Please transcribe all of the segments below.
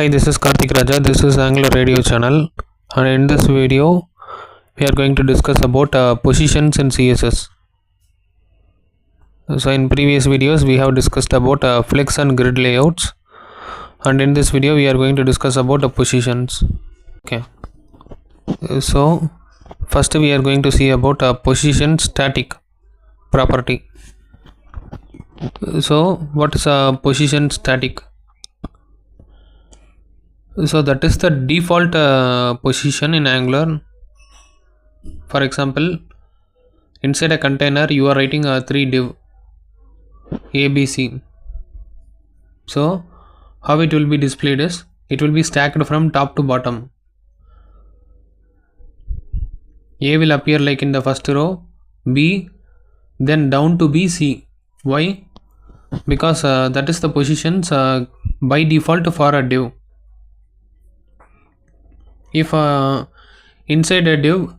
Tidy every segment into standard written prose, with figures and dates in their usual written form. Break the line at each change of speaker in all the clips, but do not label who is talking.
Hi, this is Karthik Raja. This is Anglo Radio channel, and in this video, we are going to discuss about positions in CSS. So, in previous videos, we have discussed about flex and grid layouts, and in this video, we are going to discuss about positions. Okay. So, first we are going to see about position static property. So, what is a position static? So that is the default position in Angular. For example, inside a container you are writing a 3 div ABC. So how it will be displayed is, it will be stacked from top to bottom. A will appear like in the first row, B, then down to B, C. Why? Because that is the positions by default for a div. If inside a div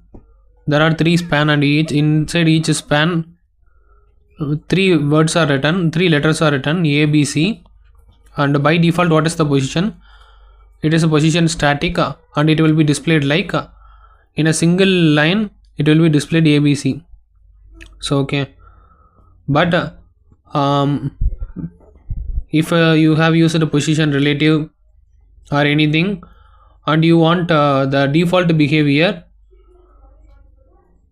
there are 3 span, and inside each span 3 words are written, 3 letters are written, A, B, C, and by default what is the position? It is a position static, and it will be displayed like in a single line it will be displayed A, B, C. So okay, but if you have used a position relative or anything, and you want the default behavior,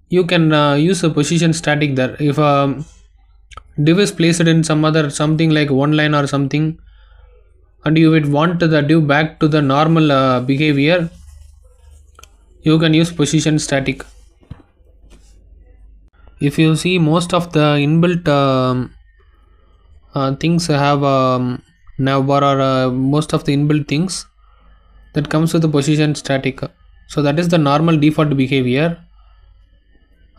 you can use a position static there. If div is placed in something like one line or something, and you would want the div back to the normal behavior, you can use position static. If you see, most of the inbuilt things have navbar, or most of the inbuilt things that comes with the position static. So that is the normal default behavior.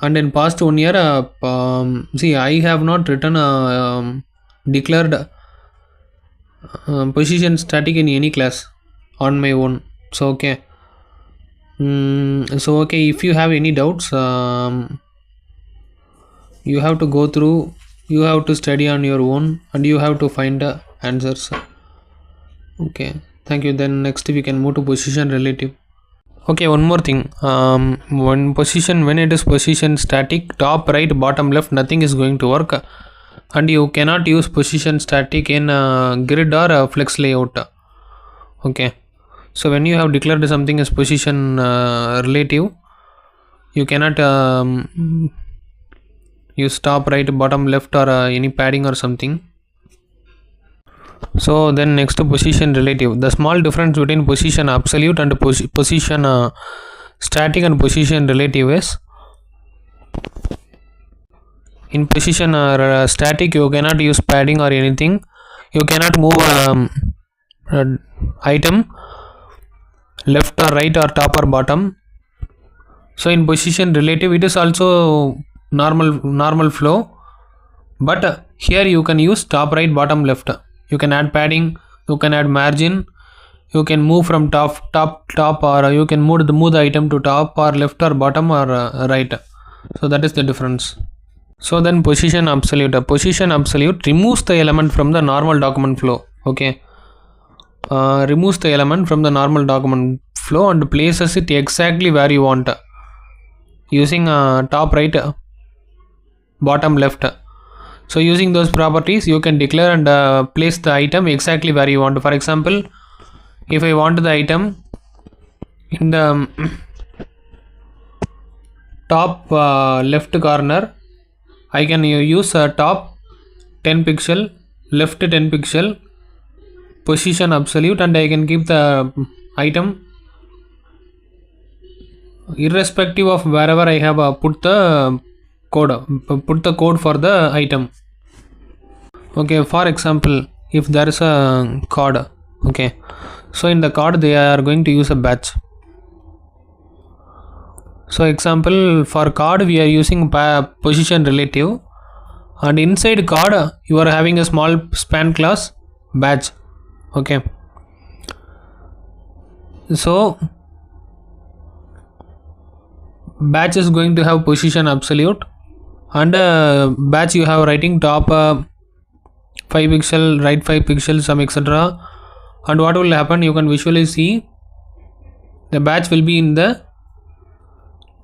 And in past 1 year, see, I have not written declared position static in any class on my own. So okay, if you have any doubts, you have to go through, you have to study on your own, and you have to find the answers. Okay, thank you. Then next we can move to position relative. Okay, one more thing, when it is position static, top, right, bottom, left, nothing is going to work, and you cannot use position static in grid or flex layout. Okay, so when you have declared something as position relative, you cannot use top, right, bottom, left, or any padding or something. So then next to position relative, the small difference between position absolute and position static and position relative is, in position static you cannot use padding or anything, you cannot move item left or right or top or bottom. So in position relative it is also normal flow, but here you can use top, right, bottom, left. You can add padding, you can add margin, you can move from top, or you can move the item to top or left or bottom or right. So that is the difference. So then position absolute removes the element from the normal document flow. Okay, removes the element from the normal document flow and places it exactly where you want, using top, right, bottom, left. So using those properties you can declare and place the item exactly where you want. For example, if I want the item in the top left corner, I can use top 10 pixel, left 10 pixel, position absolute, and I can keep the item irrespective of wherever I have put the code for the item. Okay, for example, if there is a card, okay, so in the card they are going to use a batch. So example, for card we are using position relative, and inside card you are having a small span class batch. Okay, so batch is going to have position absolute, and batch you have writing top 5 pixel, right 5 pixel, some etc., and what will happen, you can visually see the batch will be in the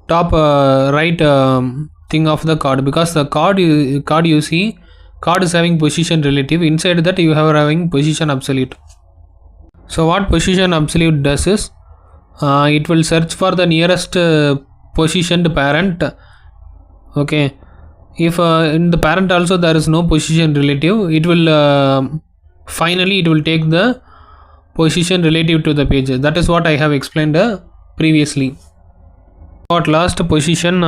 top right thing of the card, because the card you see, card is having position relative, inside that you have having position absolute. So what position absolute does is it will search for the nearest positioned parent. Okay, if in the parent also there is no position relative, it will finally it will take the position relative to the page. That is what I have explained previously. Got last position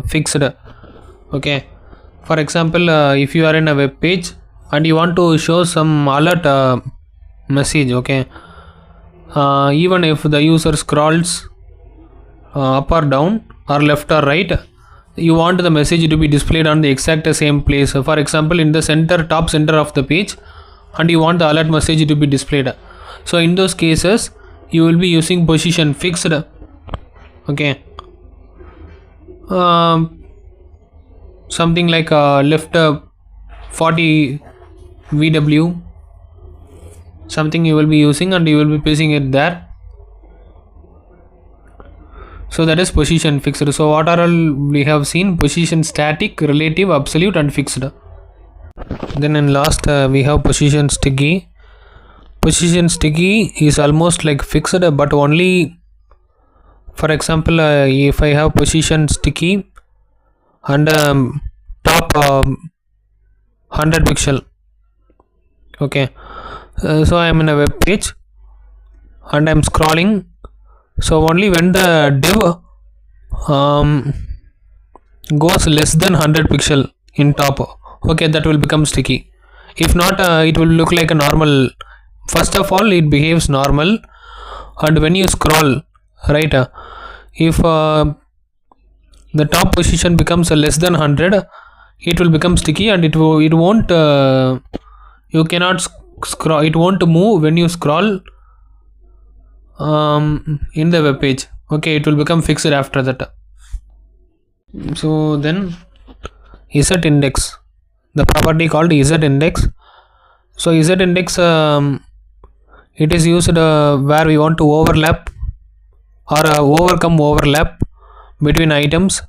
fixed. Okay, for example, if you are in a web page and you want to show some alert message, okay, even if the user scrolls up or down or left or right, you want the message to be displayed on the exact same place. For example, in the top center of the page, and you want the alert message to be displayed. So in those cases you will be using position fixed. Okay, something like left 40 VW, something you will be using, and you will be placing it there. So that is position fixed. So what are all we have seen? Position static, relative, absolute, and fixed. Then in last we have position sticky. Position sticky is almost like fixed, but only, for example, if I have position sticky and top 100 pixel, okay, so I am in a web page and I am scrolling. So only when the div goes less than 100 pixel in top, okay, that will become sticky. If not, it will look like a normal. First of all, it behaves normal, and when you scroll, right, if the top position becomes less than 100, it will become sticky, and it won't you cannot scroll, it won't move when you scroll in the web page. Okay, it will become fixed after that. So then z index, the property called z index. So z index it is used where we want to overlap or overcome overlap between items,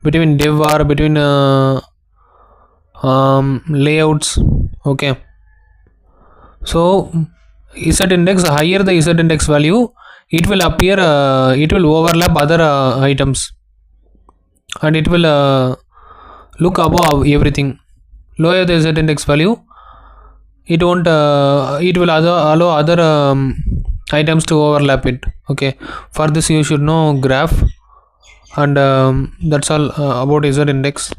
between div or between layouts. Okay, so z index, higher the z index value, it will appear it will overlap other items, and it will look above everything. Lower the z index value, it won't it will allow other items to overlap it. Okay, for this you should know graph, and that's all about z index.